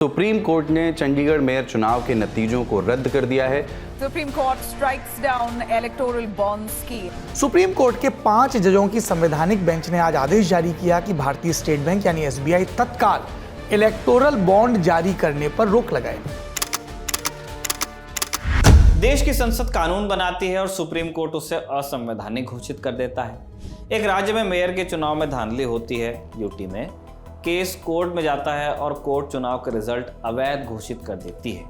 Supreme court ने Chandigarh mayor चुनाव के नतीजों को रद्द कर दिया है। Supreme court strikes down electoral bond scheme. Supreme court के 5 जजों की संवैधानिक बेंच ने आज आदेश जारी किया कि भारतीय स्टेट बैंक यानी एसबीआई तत्काल इलेक्टोरल बॉन्ड जारी करने पर रोक लगाए। देश की संसद कानून बनाती है और सुप्रीम कोर्ट उसे असंवैधानिक घोषित कर देता है। एक राज्य में मेयर के चुनाव में धांधली होती है, यूटी में केस कोर्ट में जाता है और कोर्ट चुनाव का रिजल्ट अवैध घोषित कर देती है।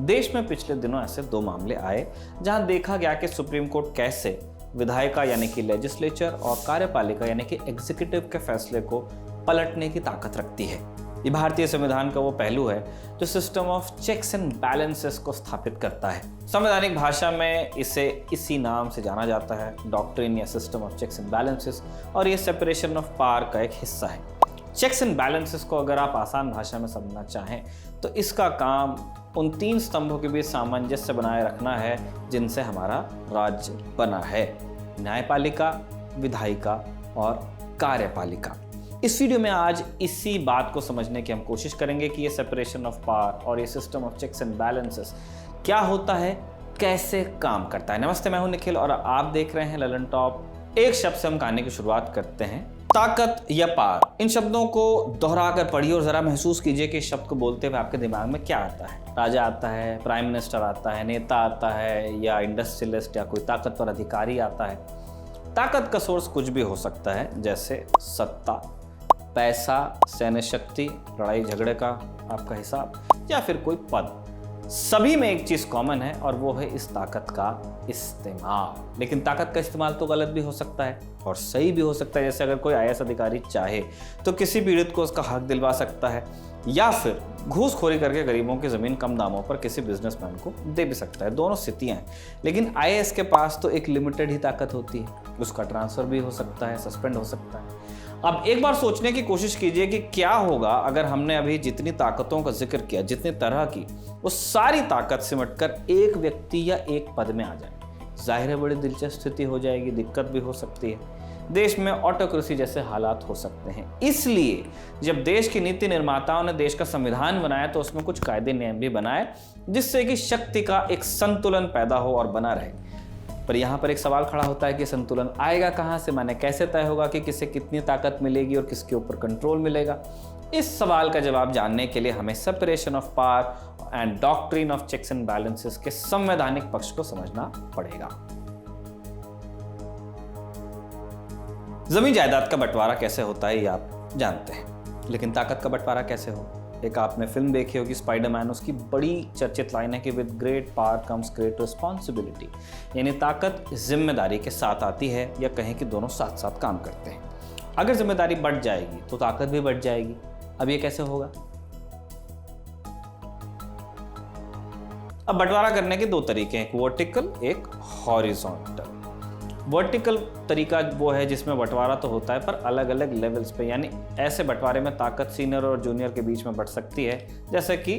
देश में पिछले दिनों ऐसे 2 मामले आए जहां देखा गया कि सुप्रीम कोर्ट कैसे विधायिका यानी कि लेजिस्लेचर और कार्यपालिका यानी कि एग्जीक्यूटिव के फैसले को पलटने की ताकत रखती है। ये भारतीय संविधान का वो पहलू है जो system of checks and balances को स्थापित करता है। संवैधानिक भाषा में इसे इसी नाम से जाना जाता है, डॉक्ट्रिन या system of checks and balances, और ये सेपरेशन ऑफ पावर का एक हिस्सा है। चेक्स एंड बैलेंसेस को अगर आप आसान भाषा में समझना चाहें तो इसका काम उन 3 स्तंभों के बीच सामंजस्य बनाए रखना है जिनसे हमारा राज्य बना है: न्यायपालिका, विधायिका और कार्यपालिका। इस वीडियो में आज इसी बात को समझने की हम कोशिश करेंगे कि ये सेपरेशन ऑफ पावर और ये system of checks and balances क्या होता है, कैसे काम करता है। नमस्ते, मैं हूं निखिल और आप देख रहे हैं ललन टॉप। एक शब्द से हम कहानी की शुरुआत करते हैं, ताकत या पावर। इन शब्दों को दोहरा कर पढ़िए और जरा महसूस कीजिए कि इस शब्द को बोलते हुए आपके दिमाग में क्या आता है। राजा आता है, प्राइम मिनिस्टर आता है, नेता आता है, या इंडस्ट्रियलिस्ट या कोई ताकतवर अधिकारी आता है। ताकत का सोर्स कुछ भी हो सकता है, जैसे सत्ता, पैसा, सैन्य शक्ति, लड़ाई झगड़े का आपका हिसाब, या फिर कोई पद। सभी में एक चीज कॉमन है और वो है इस ताकत का इस्तेमाल। लेकिन ताकत का इस्तेमाल तो गलत भी हो सकता है और सही भी हो सकता है। जैसे अगर कोई आईएएस अधिकारी चाहे तो किसी पीड़ित को उसका हक दिलवा सकता है, या फिर घूसखोरी करके गरीबों की जमीन कम दामों पर किसी बिजनेसमैन को दे भी सकता है। दोनों स्थितियां हैं, लेकिन आईएएस के पास तो एक लिमिटेड ही ताकत होती है। उसका ट्रांसफर भी हो सकता है, सस्पेंड हो सकता है। अब एक बार सोचने की कोशिश कीजिए कि क्या होगा अगर हमने अभी जितनी ताकतों का जिक्र किया, जितनी तरह की, वो सारी ताकत सिमटकर एक व्यक्ति या एक पद में आ जाए। जाहिर है बड़ी दिलचस्प स्थिति हो जाएगी, दिक्कत भी हो सकती है। देश में ऑटोक्रेसी जैसे हालात हो सकते हैं। इसलिए जब देश की नीति निर्माताओं ने देश का संविधान बनाया तो उसमें कुछ कायदे नियम भी बनाए जिससे कि शक्ति का एक संतुलन पैदा हो और बना रहे। पर यहाँ पर एक सवाल खड़ा होता है कि संतुलन आएगा कहाँ से, माने कैसे तय होगा कि किसे कितनी ताकत मिलेगी और किसके ऊपर कंट्रोल मिलेगा। इस सवाल का जवाब जानने के लिए हमें separation of power and doctrine of checks and balances के संवैधानिक पक्ष को समझना पड़ेगा। जमीन जायदाद का बंटवारा कैसे होता है ये आप जानते हैं, लेकिन ताकत का बंटवारा कैसे हो? एक आपने फिल्म देखी होगी स्पाइडरमैन, उसकी बड़ी चर्चित लाइन है कि with great power comes great responsibility, यानी ताकत जिम्मेदारी के साथ आती है, या कहें कि दोनों साथ साथ काम करते हैं। अगर जिम्मेदारी बढ़ जाएगी तो ताकत भी बढ़ जाएगी। अब ये कैसे होगा? अब बंटवारा करने के 2 तरीके हैं, एक वर्टिकल, एक हॉरिजॉन्टल। वर्टिकल तरीका वो है जिसमें बंटवारा तो होता है पर अलग अलग लेवल्स पे, यानी ऐसे बंटवारे में ताकत सीनियर और जूनियर के बीच में बढ़ सकती है। जैसे कि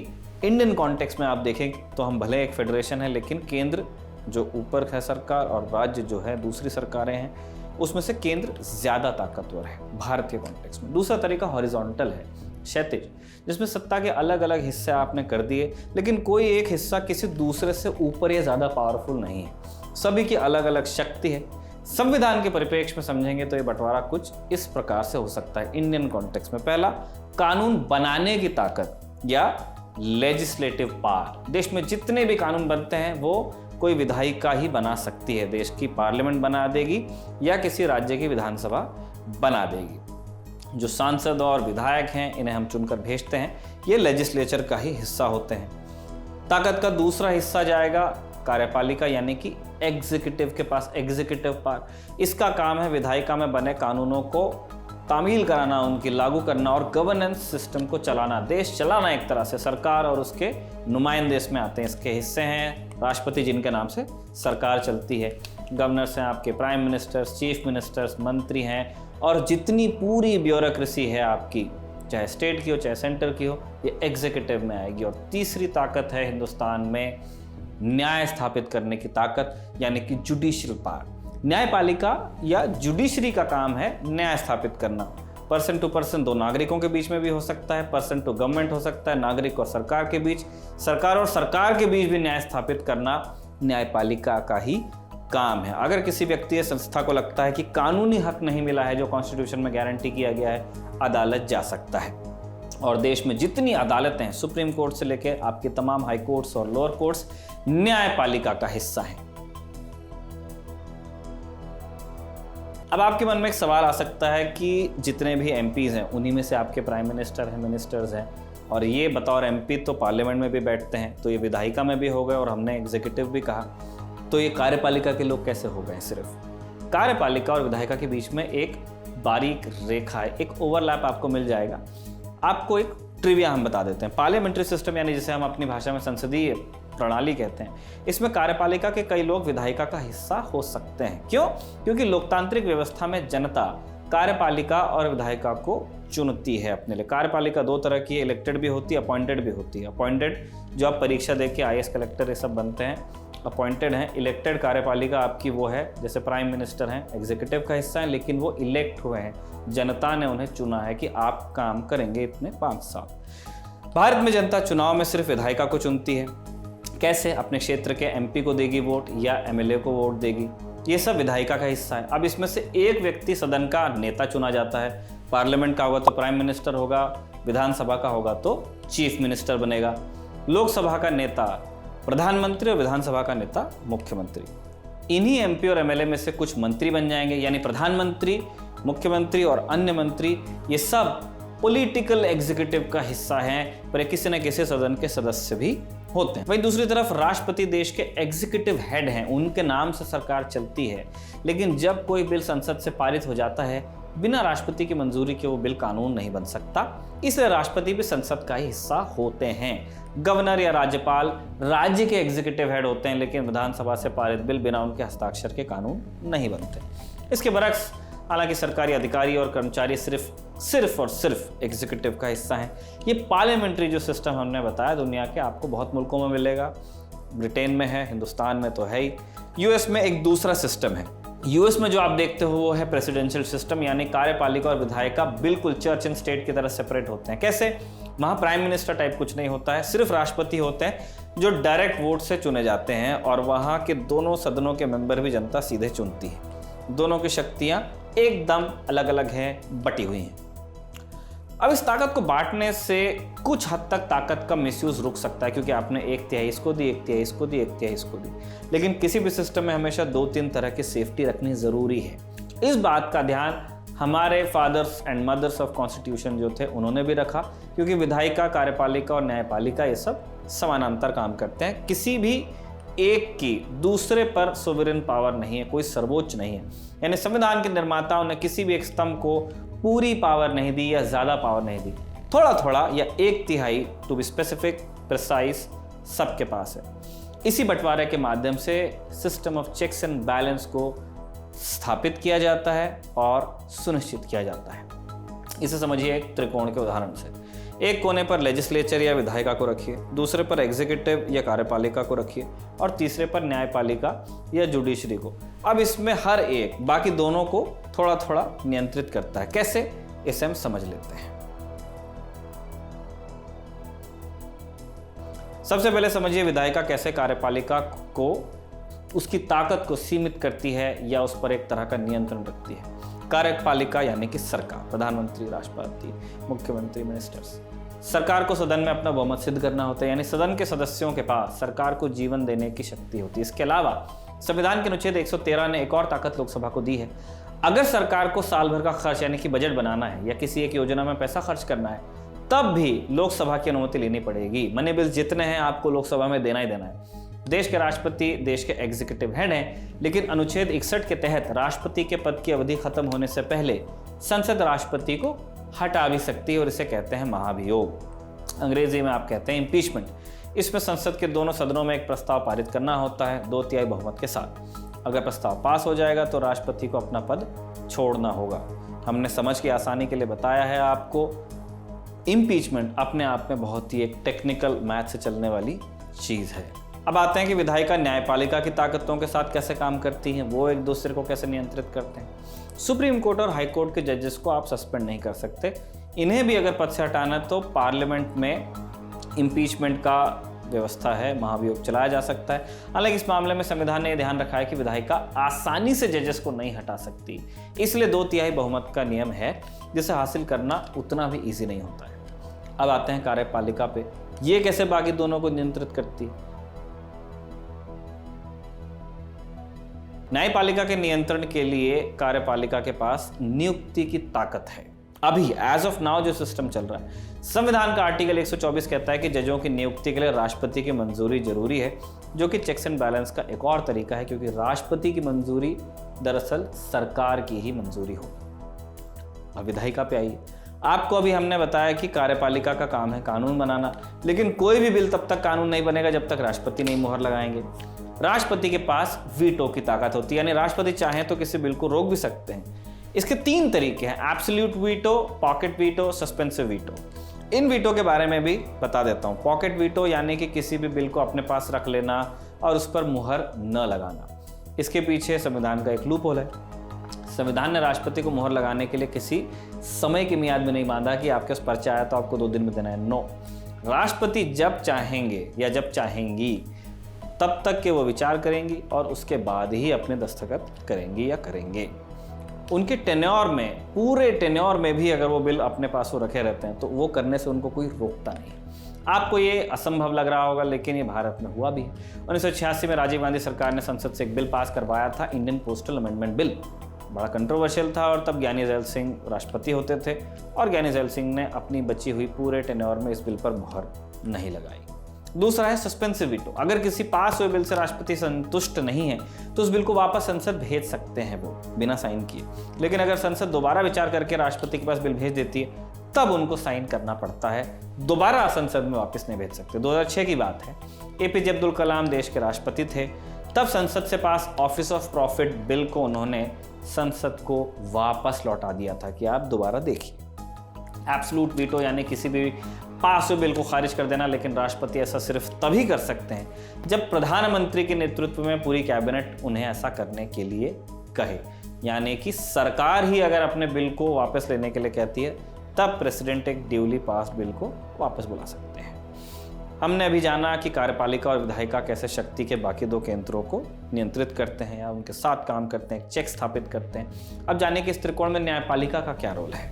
इंडियन कॉन्टेक्स्ट में आप देखें तो हम भले एक फेडरेशन है, लेकिन केंद्र जो ऊपर है सरकार और राज्य जो है दूसरी सरकारें हैं, उसमें से केंद्र ज़्यादा ताकतवर है भारतीय कॉन्टेक्स्ट में। दूसरा तरीका हॉरिजॉन्टल है, क्षैतिज, जिसमें सत्ता के अलग अलग हिस्से आपने कर दिए, लेकिन कोई एक हिस्सा किसी दूसरे से ऊपर या ज़्यादा पावरफुल नहीं है, सभी की अलग अलग शक्ति है। संविधान के परिप्रेक्ष्य में समझेंगे तो ये बंटवारा कुछ इस प्रकार से हो सकता है इंडियन कॉन्टेक्स्ट में। पहला, कानून बनाने की ताकत या लेजिस्लेटिव पावर। देश में जितने भी कानून बनते हैं वो कोई विधायिका ही बना सकती है, देश की पार्लियामेंट बना देगी या किसी राज्य की विधानसभा बना देगी। जो सांसद और विधायक हैं इन्हें हम चुनकर भेजते हैं, ये लेजिस्लेचर का ही हिस्सा होते हैं। ताकत का दूसरा हिस्सा जाएगा कार्यपालिका यानी कि एग्जीक्यूटिव के पास, एग्जीक्यूटिव पावर। इसका काम है विधायिका में बने कानूनों को तामील कराना, उनकी लागू करना और गवर्नेंस सिस्टम को चलाना, देश चलाना। एक तरह से सरकार और उसके नुमाइंदे इसमें आते हैं। इसके हिस्से हैं राष्ट्रपति जिनके नाम से सरकार चलती है, गवर्नर्स हैं आपके, प्राइम मिनिस्टर्स, चीफ मिनिस्टर्स, मंत्री हैं, और जितनी पूरी ब्यूरोक्रेसी है आपकी, चाहे स्टेट की हो चाहे सेंटर की हो, ये एग्जीक्यूटिव में आएगी। और तीसरी ताकत है हिंदुस्तान में न्याय स्थापित करने की ताकत, यानी कि जुडिशियल पावर। न्यायपालिका या जुडिशरी का काम है न्याय स्थापित करना। पर्सन टू पर्सन दो नागरिकों के बीच में भी हो सकता है, पर्सन टू गवर्नमेंट हो सकता है, नागरिक और सरकार के बीच, सरकार और सरकार के बीच भी न्याय स्थापित करना न्यायपालिका का ही काम है। अगर किसी व्यक्ति या संस्था को लगता है कि कानूनी हक नहीं मिला है जो कॉन्स्टिट्यूशन में गारंटी किया गया है, अदालत जा सकता है। और देश में जितनी अदालतें हैं, सुप्रीम कोर्ट से लेकर आपके तमाम हाई कोर्ट्स और लोअर कोर्ट्स, न्यायपालिका का हिस्सा हैं। अब आपके मन में एक सवाल आ सकता है कि जितने भी एमपीज हैं उन्हीं में से आपके प्राइम मिनिस्टर हैं, मिनिस्टर्स हैं, और ये बतौर एमपी तो पार्लियामेंट में भी बैठते हैं, तो ये विधायिका में भी हो गए और हमने एग्जीक्यूटिव भी कहा, तो ये कार्यपालिका के लोग कैसे हो गए? सिर्फ कार्यपालिका और विधायिका के बीच में एक बारीक रेखा है, एक ओवरलैप आपको मिल जाएगा। आपको एक ट्रिविया हम बता देते हैं। पार्लियामेंट्री सिस्टम यानी जिसे हम अपनी भाषा में संसदीय प्रणाली कहते हैं, इसमें कार्यपालिका के कई लोग विधायिका का हिस्सा हो सकते हैं। क्यों? क्योंकि लोकतांत्रिक व्यवस्था में जनता कार्यपालिका और विधायिका को चुनती है अपने लिए। कार्यपालिका दो तरह की है, इलेक्टेड भी होती है, अपॉइंटेड भी होती है। अपॉइंटेड जो आप परीक्षा दे के IAS कलेक्टर ये सब बनते हैं, अपॉइंटेड हैं। इलेक्टेड कार्यपालिका आपकी वो है जैसे प्राइम मिनिस्टर हैं, एग्जीक्यूटिव का हिस्सा है, लेकिन वो इलेक्ट हुए हैं, जनता ने उन्हें चुना है कि आप काम करेंगे इतने 5 साल। भारत में जनता चुनाव में सिर्फ विधायिका को चुनती है। कैसे? अपने क्षेत्र के MP को देगी वोट या MLA को वोट देगी, ये सब विधायिका का हिस्सा है। अब इसमें से एक व्यक्ति सदन का नेता चुना जाता है। पार्लियामेंट का होगा तो प्राइम मिनिस्टर होगा, विधानसभा का होगा तो चीफ मिनिस्टर बनेगा, लोकसभा का नेता प्रधानमंत्री और विधानसभा का नेता मुख्यमंत्री। इन्हीं MP और MLA में से कुछ मंत्री बन जाएंगे, यानी प्रधानमंत्री, मुख्यमंत्री और अन्य मंत्री ये सब पॉलिटिकल एग्जीक्यूटिव का हिस्सा हैं, पर किसी न किसी सदन के सदस्य भी होते हैं। वहीं दूसरी तरफ राष्ट्रपति देश के एग्जीक्यूटिव हेड हैं, उनके नाम से सरकार चलती है। लेकिन जब कोई बिल संसद से पारित हो जाता है, बिना राष्ट्रपति की मंजूरी के वो बिल कानून नहीं बन सकता, इसलिए राष्ट्रपति भी संसद का ही हिस्सा होते हैं। गवर्नर या राज्यपाल राज्य के एग्जीक्यूटिव हेड होते हैं, लेकिन विधानसभा से पारित बिल बिना उनके हस्ताक्षर के कानून नहीं बनते। इसके बरक्स हालांकि सरकारी अधिकारी और कर्मचारी सिर्फ और सिर्फ एग्जीक्यूटिव का हिस्सा हैं। ये पार्लियामेंट्री जो सिस्टम हमने बताया दुनिया के आपको बहुत मुल्कों में मिलेगा, ब्रिटेन में है, हिंदुस्तान में तो है ही। US में एक दूसरा सिस्टम है। US में जो आप देखते हो वो है प्रेसिडेंशियल सिस्टम, यानी कार्यपालिका और विधायिका बिल्कुल चर्च एंड स्टेट की तरह सेपरेट होते हैं। कैसे? वहाँ प्राइम मिनिस्टर टाइप कुछ नहीं होता है, सिर्फ राष्ट्रपति होते हैं जो डायरेक्ट वोट से चुने जाते हैं, और वहाँ के दोनों सदनों के मेंबर भी जनता सीधे चुनती है। दोनों की शक्तियाँ एकदम अलग अलग हैं, बटी हुई हैं। अब इस ताकत को बांटने से कुछ हद तक ताकत का मिसयूज रुक सकता है, क्योंकि आपने 1/3 इसको दी, 1/3 इसको दी, 1/3 इसको दी। लेकिन किसी भी सिस्टम में हमेशा 2-3 तरह की सेफ्टी रखनी जरूरी है। इस बात का ध्यान हमारे fathers and mothers of constitution जो थे उन्होंने भी रखा, क्योंकि विधायिका, कार्यपालिका और न्यायपालिका ये सब समानांतर काम करते हैं। किसी भी एक की दूसरे पर सोवरेन पावर नहीं है, कोई सर्वोच्च नहीं है। यानी संविधान के निर्माताओं ने किसी भी एक स्तंभ को पूरी पावर नहीं दी या ज्यादा पावर नहीं दी, थोड़ा थोड़ा या 1/3 टू बी स्पेसिफिक, प्रिसाइज सबके पास है। इसी बंटवारे के माध्यम से system of checks and balance को स्थापित किया जाता है और सुनिश्चित किया जाता है। इसे समझिए एक त्रिकोण के उदाहरण से। एक कोने पर लेजिस्लेचर या विधायिका को रखिए, दूसरे पर एग्जीक्यूटिव या कार्यपालिका को रखिए, और तीसरे पर न्यायपालिका या जुडिशरी को। अब इसमें हर एक बाकी दोनों को थोड़ा थोड़ा नियंत्रित करता है। कैसे? इसे हम समझ लेते हैं। सबसे पहले समझिए विधायिका कैसे कार्यपालिका को, उसकी ताकत को सीमित करती है या उस पर एक तरह का नियंत्रण रखती है। कार्यपालिका यानी कि सरकार, प्रधानमंत्री, राष्ट्रपति, मुख्यमंत्री, मिनिस्टर्स। सरकार को सदन में अपना बहुमत सिद्ध करना होता है, यानी सदन के सदस्यों के पास सरकार को जीवन देने की शक्ति होती है। इसके अलावा संविधान के अनुच्छेद 113 ने एक और ताकत लोकसभा को दी है। अगर सरकार को साल भर का खर्च यानी कि बजट बनाना है या किसी एक योजना में पैसा खर्च करना है, तब भी लोकसभा की अनुमति लेनी पड़ेगी। मनी बिल जितने हैं आपको लोकसभा में देना ही देना है। देश के राष्ट्रपति देश के एग्जीक्यूटिव हेड हैं, लेकिन अनुच्छेद 61 के तहत राष्ट्रपति के पद की अवधि खत्म होने से पहले संसद राष्ट्रपति को हटा भी सकती है, और इसे कहते हैं महाभियोग। अंग्रेजी में आप कहते हैं इम्पीचमेंट। इसमें संसद के दोनों सदनों में एक प्रस्ताव पारित करना होता है 2/3 बहुमत के साथ। अगर प्रस्ताव पास हो जाएगा तो राष्ट्रपति को अपना पद छोड़ना होगा। हमने समझ की आसानी के लिए बताया है आपको, इम्पीचमेंट अपने आप में बहुत ही एक टेक्निकल मैथ से चलने वाली चीज़ है। अब आते हैं कि विधायिका न्यायपालिका की ताकतों के साथ कैसे काम करती हैं, वो एक दूसरे को कैसे नियंत्रित करते हैं। सुप्रीम कोर्ट और हाई कोर्ट के जजेस को आप सस्पेंड नहीं कर सकते, इन्हें भी अगर पद से हटाना तो पार्लियामेंट में इम्पीचमेंट का व्यवस्था है, महाभियोग चलाया जा सकता है। हालांकि इस मामले में संविधान ने यह ध्यान रखा है कि विधायिका आसानी से जजेस को नहीं हटा सकती, इसलिए 2/3 बहुमत का नियम है जिसे हासिल करना उतना भी ईजी नहीं होता है। अब आते हैं कार्यपालिका पे, ये कैसे बाकी दोनों को नियंत्रित करती है। न्यायपालिका के नियंत्रण के लिए कार्यपालिका के पास नियुक्ति की ताकत है। अभी एज ऑफ नाउ जो सिस्टम चल रहा है, संविधान का आर्टिकल 124 कहता है कि जजों की नियुक्ति के लिए राष्ट्रपति की मंजूरी जरूरी है, जो कि चेक्स एंड बैलेंस का एक और तरीका है, क्योंकि राष्ट्रपति की मंजूरी दरअसल सरकार की ही मंजूरी हो। अब विधायिका पे आइए। आपको अभी हमने बताया कि कार्यपालिका का काम है कानून बनाना, लेकिन कोई भी बिल तब तक कानून नहीं बनेगा जब तक राष्ट्रपति नहीं मुहर लगाएंगे। राष्ट्रपति के पास वीटो की ताकत होती है, यानी राष्ट्रपति चाहें तो किसी बिल को रोक भी सकते हैं। इसके 3 तरीके हैं, absolute veto, pocket veto, suspensive veto. इन वीटो के बारे में भी बता देता हूं। पॉकेट वीटो यानी कि किसी भी बिल को अपने पास रख लेना और उस पर मुहर न लगाना। इसके पीछे संविधान का एक लूपहोल है। संविधान ने राष्ट्रपति को मुहर लगाने के लिए किसी समय की मियाद में नहीं बांधा कि आपके पास पर्चा आया तो आपको 2 दिन में देना है। नो, राष्ट्रपति जब चाहेंगे या जब चाहेंगी तब तक के वो विचार करेंगी और उसके बाद ही अपने दस्तखत करेंगी या करेंगे। उनके टेन्योर में, पूरे टेन्योर में भी अगर वो बिल अपने पास वो रखे रहते हैं तो वो करने से उनको कोई रोकता नहीं। आपको ये असंभव लग रहा होगा, लेकिन ये भारत में हुआ भी है। 1986 में राजीव गांधी सरकार ने संसद से एक बिल पास करवाया था, इंडियन पोस्टल अमेंडमेंट बिल। बड़ा कंट्रोवर्शियल था और तब ज्ञानी जैल सिंह राष्ट्रपति होते थे और ज्ञानी जैल सिंह ने अपनी बची हुई पूरे टेन्योर में इस बिल पर मुहर नहीं लगाई। दूसरा है सस्पेंसिव वीटो। अगर किसी पास हुए बिल से राष्ट्रपति संतुष्ट नहीं है तो उस बिल को वापस संसद भेज सकते हैं वो बिना साइन किए, लेकिन अगर संसद दोबारा विचार करके राष्ट्रपति के पास बिल भेज देती है तब उनको साइन करना पड़ता है, दोबारा संसद में वापस नहीं भेज सकते। 2006 की बात है, एपीजे अब्दुल कलाम देश के राष्ट्रपति थे, तब संसद से पास ऑफिस ऑफ प्रॉफिट बिल को उन्होंने संसद को वापस लौटा दिया था कि आप दोबारा देखिए। एब्सोल्यूट वीटो यानी किसी भी पास हुए बिल को खारिज कर देना, लेकिन राष्ट्रपति ऐसा सिर्फ तभी कर सकते हैं जब प्रधानमंत्री के नेतृत्व में पूरी कैबिनेट उन्हें ऐसा करने के लिए कहे, यानी कि सरकार ही अगर अपने बिल को वापस लेने के लिए कहती है तब प्रेसिडेंट एक ड्यूली पास बिल को वापस बुला सकते हैं। हमने अभी जाना कि कार्यपालिका और विधायिका कैसे शक्ति के बाकी 2 केंद्रों को नियंत्रित करते हैं या उनके साथ काम करते हैं, चेक स्थापित करते हैं। अब जाने कि इस त्रिकोण में न्यायपालिका का क्या रोल है।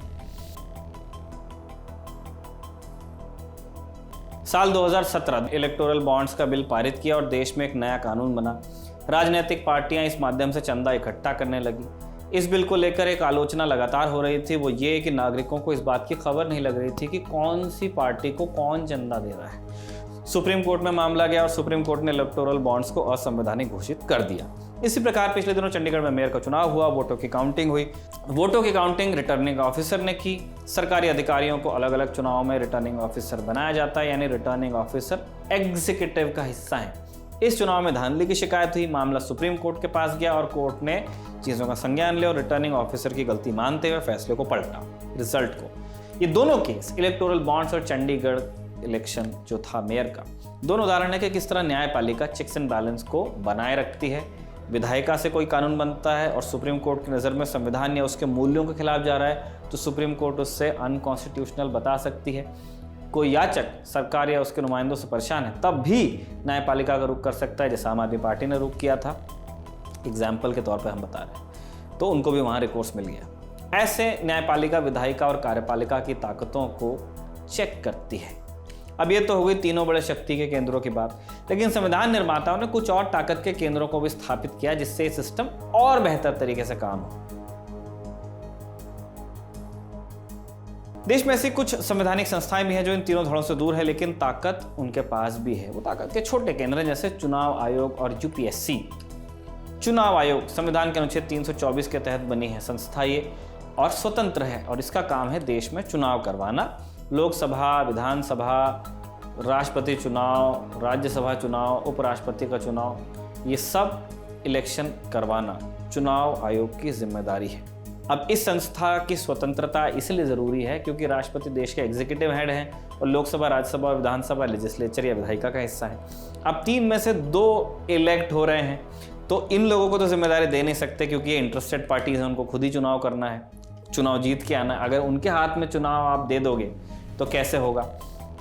साल 2017 इलेक्टोरल बॉन्ड्स का बिल पारित किया और देश में एक नया कानून बना। राजनीतिक पार्टियां इस माध्यम से चंदा इकट्ठा करने लगी। इस बिल को लेकर एक आलोचना लगातार हो रही थी, वो ये कि नागरिकों को इस बात की खबर नहीं लग रही थी कि कौन सी पार्टी को कौन चंदा दे रहा है। सुप्रीम कोर्ट में मामला गया और सुप्रीम कोर्ट ने इलेक्टोरल बॉन्ड्स को असंवैधानिक घोषित कर दिया। इसी प्रकार पिछले दिनों चंडीगढ़ में मेयर का चुनाव हुआ, वोटों की काउंटिंग हुई। वोटों की काउंटिंग रिटर्निंग ऑफिसर ने की। सरकारी अधिकारियों को अलग अलग चुनावों में रिटर्निंग ऑफिसर बनाया जाता है, यानी रिटर्निंग ऑफिसर एग्जीक्यूटिव का हिस्सा है। इस चुनाव में धांधली की शिकायत हुई, मामला सुप्रीम कोर्ट के पास गया और कोर्ट ने चीजों का संज्ञान लिया और रिटर्निंग ऑफिसर की गलती मानते हुए फैसले को पलटा, रिजल्ट को। ये दोनों केस, इलेक्टोरल बॉन्ड्स और चंडीगढ़ इलेक्शन जो था मेयर का, दोनों उदाहरण है कि किस तरह न्यायपालिका चेक्स एंड बैलेंस को बनाए रखती है। विधायिका से कोई कानून बनता है और सुप्रीम कोर्ट की नज़र में संविधान या उसके मूल्यों के खिलाफ जा रहा है तो सुप्रीम कोर्ट उससे अनकॉन्स्टिट्यूशनल बता सकती है। कोई याचक सरकार या उसके नुमाइंदों से परेशान है तब भी न्यायपालिका का रुख कर सकता है, जैसा आम आदमी पार्टी ने रुख किया था, एग्जाम्पल के तौर पर हम बता रहे हैं, तो उनको भी वहाँ रिकोर्स मिल गया। ऐसे न्यायपालिका विधायिका और कार्यपालिका की ताकतों को चेक करती है। अब ये तो हो गई तीनों बड़े शक्ति के केंद्रों की बात, लेकिन संविधान निर्माताओं ने कुछ और ताकत के केंद्रों को भी स्थापित किया जिससे ये सिस्टम और बेहतर तरीके से काम हो। देश में ऐसी कुछ संवैधानिक संस्थाएं भी हैं जो इन तीनों धड़ों से दूर है, लेकिन ताकत उनके पास भी है। वो ताकत के छोटे केंद्र हैं, जैसे चुनाव आयोग और यूपीएससी। चुनाव आयोग संविधान के अनुच्छेद 324 के तहत बनी है संस्था ये, और स्वतंत्र है, और इसका काम है देश में चुनाव करवाना। लोकसभा, विधानसभा, राष्ट्रपति चुनाव, राज्यसभा चुनाव, उपराष्ट्रपति का चुनाव, ये सब इलेक्शन करवाना चुनाव आयोग की जिम्मेदारी है। अब इस संस्था की स्वतंत्रता इसलिए ज़रूरी है क्योंकि राष्ट्रपति देश के एग्जीक्यूटिव हेड हैं और लोकसभा, राज्यसभा और विधानसभा लेजिस्लेचर या विधायिका का हिस्सा है। अब 3 में से 2 इलेक्ट हो रहे हैं, तो इन लोगों को तो जिम्मेदारी दे नहीं सकते क्योंकि ये इंटरेस्टेड पार्टीज हैं, उनको खुद ही चुनाव करना है, चुनाव जीत के आना है। अगर उनके हाथ में चुनाव आप दे दोगे तो कैसे होगा?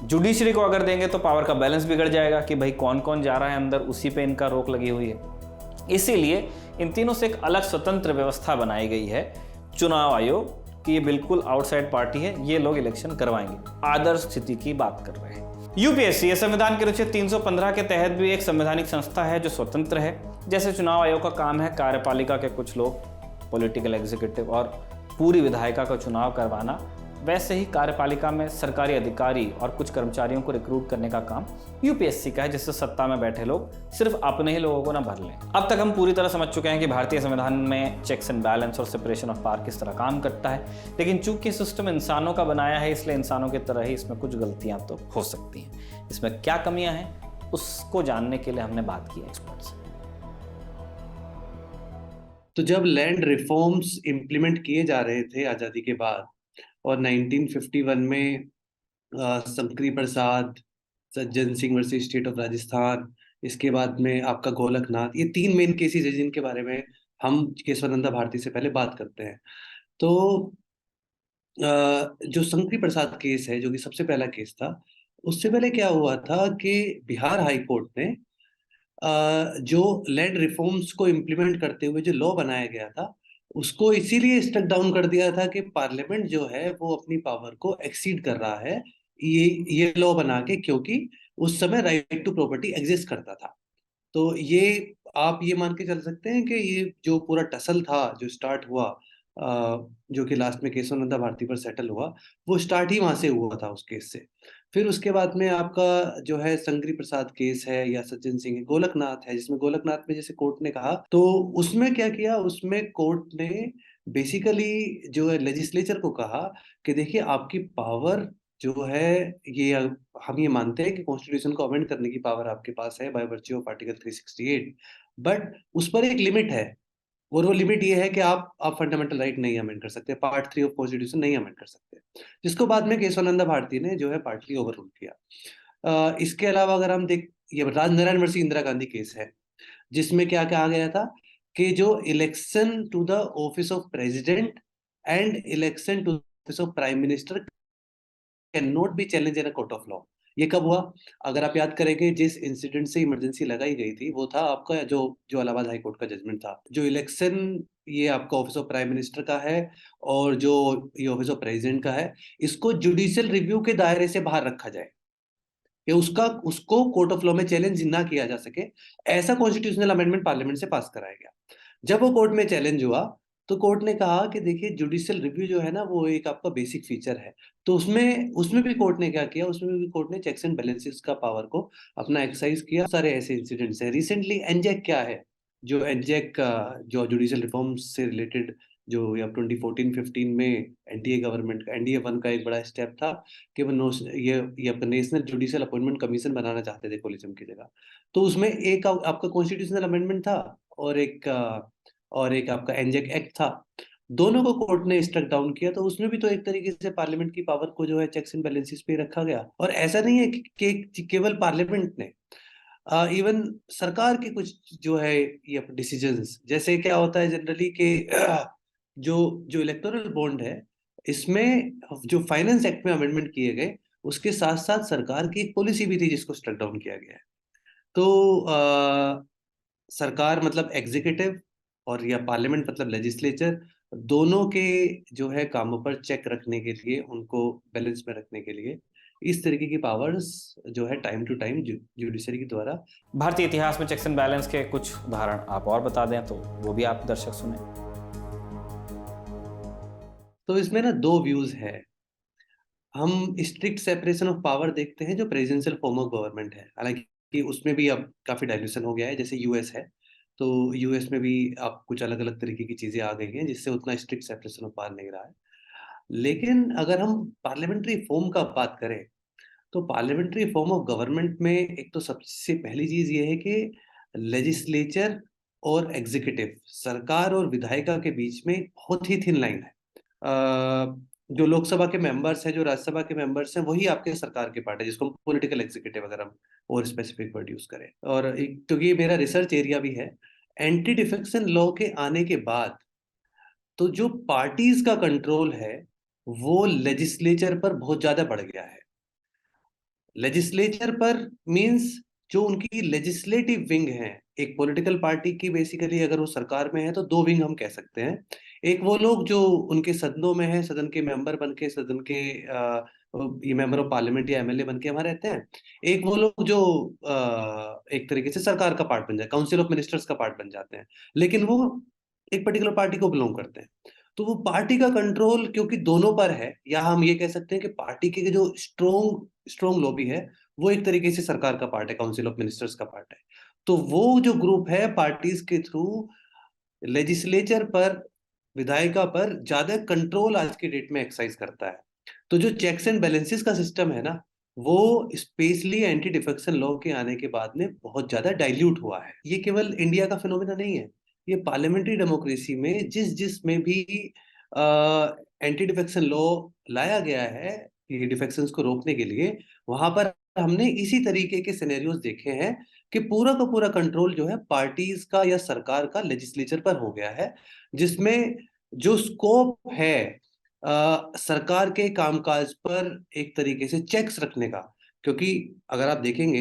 जुडिशरी को अगर देंगे तो पावर का बैलेंस बिगड़ जाएगा कि भाई कौन कौन जा रहा है अंदर, उसी पे इनका रोक लगी हुई है। इसीलिए इन तीनों से एक अलग स्वतंत्र व्यवस्था बनाई गई है चुनाव आयोग कि ये बिल्कुल आउटसाइड पार्टी है, ये लोग इलेक्शन करवाएंगे। आदर्श स्थिति की बात कर रहे हैं। यूपीएससी ये संविधान के अनुच्छेद 315 के तहत भी एक संवैधानिक संस्था है जो स्वतंत्र है। जैसे चुनाव आयोग का काम है कार्यपालिका के कुछ लोग, पॉलिटिकल एग्जीक्यूटिव और पूरी विधायिका का चुनाव करवाना, वैसे ही कार्यपालिका में सरकारी अधिकारी और कुछ कर्मचारियों को रिक्रूट करने का काम यूपीएससी का है, जिससे सत्ता में बैठे लोग सिर्फ अपने ही लोगों को ना भर लें। अब तक हम पूरी तरह समझ चुके हैं कि भारतीय संविधान में चेक्स एंड बैलेंस और सेपरेशन ऑफ पावर किस तरह काम करता है, लेकिन चूंकि सिस्टम इंसानों का बनाया है इसलिए इंसानों की तरह ही इसमें कुछ गलतियां तो हो सकती हैं। इसमें क्या कमियां हैं उसको जानने के लिए हमने बात की एक्सपर्ट से। तो जब लैंड रिफॉर्म्स इम्प्लीमेंट किए जा रहे थे आज़ादी के बाद और 1951 में शंकरी प्रसाद, Sajjan Singh versus state of Rajasthan, इसके बाद में आपका गोलकनाथ, ये 3 मेन केसेस है जिनके बारे में हम केशवानंदा भारती से पहले बात करते हैं। तो जो शंकरी प्रसाद केस है जो कि सबसे पहला केस था, उससे पहले क्या हुआ था कि बिहार हाई कोर्ट ने जो लैंड रिफॉर्म्स को इम्प्लीमेंट करते हुए जो लॉ बनाया गया था उसको इसीलिए स्टक डाउन कर दिया था कि पार्लियामेंट जो है वो अपनी पावर को एक्सीड कर रहा है ये लॉ बना के, क्योंकि उस समय राइट टू प्रॉपर्टी एग्जिस्ट करता था। तो ये आप ये मान के चल सकते हैं कि ये जो पूरा टसल था जो स्टार्ट हुआ, जो कि लास्ट में केशवानंदा भारती पर सेटल हुआ, वो स्टार्ट ही वहां से हुआ था उस केस से। फिर उसके बाद में आपका जो है शंकरी प्रसाद केस है या सज्जन सिंह, गोलकनाथ है, जिसमें गोलकनाथ में जैसे कोर्ट ने कहा, तो उसमें क्या किया, उसमें कोर्ट ने बेसिकली जो है लेजिस्लेचर को कहा कि देखिए आपकी पावर जो है ये हम ये मानते हैं कि कॉन्स्टिट्यूशन को अमेंड करने की पावर आपके पास है by virtue of article 368, but उस पर एक लिमिट है और वो लिमिट ये है कि आप फंडामेंटल राइट नहीं अमेंड कर सकते, पार्ट 3 ऑफ कॉन्स्टिट्यूशन नहीं अमेंड कर सकते, जिसको बाद में केशवानंदा भारती ने जो है पार्टली ओवररूल किया। इसके अलावा अगर हम ये राजनारायण वर्सेस इंदिरा गांधी केस है जिसमें क्या कहा गया था कि जो election to the office of president and election to office of prime minister can not be challenge in a court of law. ये कब हुआ? अगर आप याद करेंगे जिस इंसिडेंट से इमरजेंसी लगाई गई थी वो था आपका जो इलाहाबाद हाई कोर्ट का जजमेंट था। जो इलेक्शन ये आपका ऑफिस ऑफ प्राइम मिनिस्टर का है और जो ये ऑफिस ऑफ प्रेसिडेंट का है, इसको जुडिशियल रिव्यू के दायरे से बाहर रखा जाए कि उसको कोर्ट ऑफ लॉ में चैलेंज ना किया जा सके, ऐसा कॉन्स्टिट्यूशनल अमेंडमेंट पार्लियामेंट से पास कराया गया। जब वो कोर्ट में चैलेंज हुआ तो कोर्ट ने कहा कि देखिए जुडिशियल रिव्यू जो है ना वो एक आपका बेसिक फीचर है। तो उसमें भी कोर्ट ने क्या किया, उसमें भी कोर्ट ने चेक्स एंड बैलेंसेस का पावर को अपना एक्सरसाइज किया। सारे ऐसे इंसिडेंट्स हैं। रिसेंटली एनजेक क्या है, जो एनजेक जो जुडिशियल रिफॉर्म से रिलेटेड जो 2014-15 में एनडीए गवर्नमेंट का एनडीए 1 का एक बड़ा स्टेप था कि वो ये अपना नेशनल जुडिशियल अपॉइंटमेंट कमीशन बनाना चाहते थे कोलिज्म की जगह। तो उसमें एक आपका कॉन्स्टिट्यूशनल अमेंडमेंट था और एक आपका एनजेक एक्ट था। दोनों को कोर्ट ने स्ट्रक डाउन किया। तो उसमें भी तो एक तरीके से पार्लियामेंट की पावर को जो है चेक्स एंड बैलेंसेस पे रखा गया। और ऐसा नहीं है कि केवल पार्लियामेंट ने, इवन सरकार के कुछ जो है ये डिसीजंस, जैसे क्या होता है जनरली कि जो इलेक्टोरल बॉन्ड है इसमें जो फाइनेंस एक्ट में अमेंडमेंट किए गए उसके साथ साथ सरकार की एक पॉलिसी भी थी जिसको स्ट्रक डाउन किया गया है। तो सरकार मतलब एग्जीक्यूटिव और या पार्लियामेंट मतलब लेजिस्लेचर, दोनों के जो है कामों पर चेक रखने के लिए, उनको बैलेंस में रखने के लिए इस तरीके की पावर्स जो है टाइम टू टाइम जुडिशरी के द्वारा। भारतीय इतिहास में चेक्स एंड बैलेंस के कुछ उदाहरण आप और बता दें तो वो भी आप दर्शक सुने। तो इसमें ना 2 व्यूज है। हम स्ट्रिक्ट सेपरेशन ऑफ पावर देखते हैं जो प्रेसिडेंशियल फॉर्म ऑफ गवर्नमेंट है, हालांकि उसमें भी अब काफी डाइल्यूशन हो गया है। जैसे यूएस है, तो यूएस में भी आप कुछ अलग अलग तरीके की चीजें आ गई हैं जिससे उतना स्ट्रिक्ट सेपरेशन ऑफ पावर नहीं रहा है। लेकिन अगर हम पार्लियामेंट्री फॉर्म का बात करें तो पार्लियामेंट्री फॉर्म ऑफ गवर्नमेंट में एक तो सबसे पहली चीज ये है कि लेजिस्लेचर और एग्जीक्यूटिव, सरकार और विधायिका के बीच में बहुत ही थिन लाइन है। जो लोकसभा के मेंबर्स हैं, जो राज्यसभा के मेंबर्स हैं, वही आपके सरकार के पार्ट है, जिसको हम पॉलिटिकल एग्जीक्यूटिव अगर हम और स्पेसिफिक वर्ड यूज करें। और तो ये मेरा रिसर्च एरिया भी है। एंटी डिफेक्शन लॉ के आने के बाद तो जो पार्टीज का कंट्रोल है वो लेजिस्लेचर पर बहुत ज्यादा बढ़ गया है। लेजिस्लेचर पर मींस जो उनकी लेजिस्लेटिव विंग है, एक पॉलिटिकल पार्टी की बेसिकली अगर वो सरकार में है तो दो विंग हम कह सकते हैं। एक वो लोग जो उनके सदनों में है, सदन के मेंबर बन के, सदन के ये मेंबर ऑफ पार्लियामेंट या एमएलए बन के वहां रहते हैं। एक वो लोग जो एक तरीके से सरकार का पार्ट बन जाए, काउंसिल ऑफ मिनिस्टर्स का पार्ट बन जाते हैं, लेकिन वो एक पर्टिकुलर पार्टी को बिलोंग करते हैं। तो वो पार्टी का कंट्रोल क्योंकि दोनों पर है, या हम ये कह सकते हैं कि पार्टी के जो स्ट्रोंग लॉबी है वो एक तरीके से सरकार का पार्ट है, काउंसिल ऑफ मिनिस्टर्स का पार्ट है। तो वो जो ग्रुप है पार्टीज के थ्रू लेजिस्लेचर पर, विधायिका पर ज्यादा कंट्रोल आज की डेट में एक्सरसाइज करता है। तो जो चेक्स एंड बैलेंसेस का सिस्टम है ना, वो स्पेशली एंटी डिफेक्शन लॉ के आने के बाद में बहुत ज्यादा डाइल्यूट हुआ है। ये केवल इंडिया का फिनोमेना नहीं है, ये पार्लियामेंट्री डेमोक्रेसी में जिस में भी एंटी डिफेक्शन लॉ लाया गया है, ये डिफेक्शंस को रोकने के लिए, वहां पर हमने इसी तरीके के सिनेरियोज देखे हैं कि पूरा का पूरा कंट्रोल जो है पार्टीज का या सरकार का लेजिस्लेचर पर हो गया है, जिसमें जो स्कोप है सरकार के कामकाज पर एक तरीके से चेक्स रखने का। क्योंकि अगर आप देखेंगे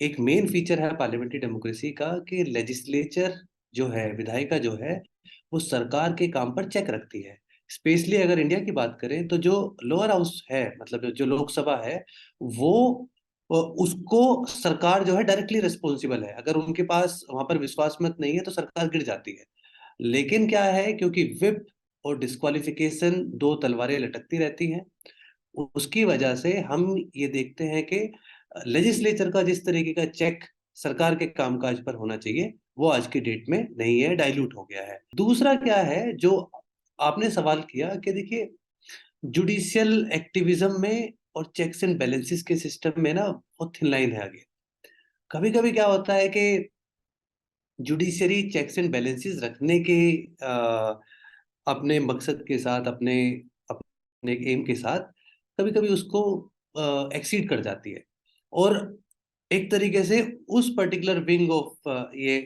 एक मेन फीचर है पार्लियामेंट्री डेमोक्रेसी का कि लेजिस्लेचर जो है, विधायिका जो है, वो सरकार के काम पर चेक रखती है। स्पेशली अगर इंडिया की बात करें तो जो लोअर हाउस है, मतलब जो लोकसभा है, वो उसको सरकार जो है डायरेक्टली रिस्पॉन्सिबल है। अगर उनके पास वहां पर विश्वास मत नहीं है तो सरकार गिर जाती है। लेकिन क्या है, क्योंकि विप और डिस्क्वालिफिकेशन दो तलवारें लटकती रहती हैं, उसकी वजह से हम ये देखते हैं कि लेजिस्लेचर का जिस तरीके का चेक सरकार के कामकाज पर होना चाहिए वो आज की डेट में नहीं है, डाइल्यूट हो गया है। दूसरा क्या है जो आपने सवाल किया कि देखिए जुडिशियल एक्टिविज्म में और चेक्स एंड बैलेंसेस के सिस्टम में ना बहुत थिन लाइन है आगे। कभी कभी क्या होता है कि जुडिशरी चेक्स एंड बैलेंसेस रखने के अपने मकसद के साथ, अपने अपने एम के साथ कभी कभी उसको एक्सीड कर जाती है और एक तरीके से उस पर्टिकुलर विंग ऑफ ये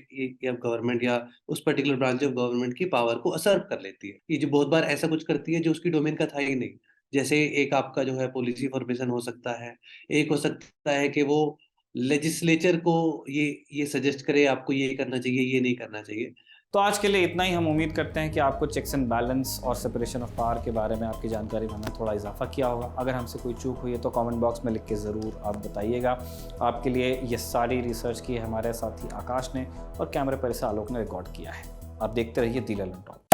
गवर्नमेंट या उस पर्टिकुलर ब्रांच ऑफ गवर्नमेंट की पावर को असर्व कर लेती है। ये जो बहुत बार ऐसा कुछ करती है जो उसकी डोमेन का था ही नहीं। जैसे एक आपका जो है पॉलिसी फॉर्मेशन हो सकता है, एक हो सकता है कि वो लेजिस्लेचर को ये सजेस्ट करे आपको ये करना चाहिए, ये नहीं करना चाहिए। तो आज के लिए इतना ही। हम उम्मीद करते हैं कि आपको चेक्स एंड बैलेंस और सेपरेशन ऑफ पावर के बारे में आपकी जानकारी में हमें थोड़ा इजाफा किया होगा। अगर हमसे कोई चूक हुई है तो कमेंट बॉक्स में लिख के ज़रूर आप बताइएगा। आपके लिए ये सारी रिसर्च की है हमारे साथी आकाश ने और कैमरे पर इसे आलोक ने रिकॉर्ड किया है। आप देखते रहिए दी ललन टॉक।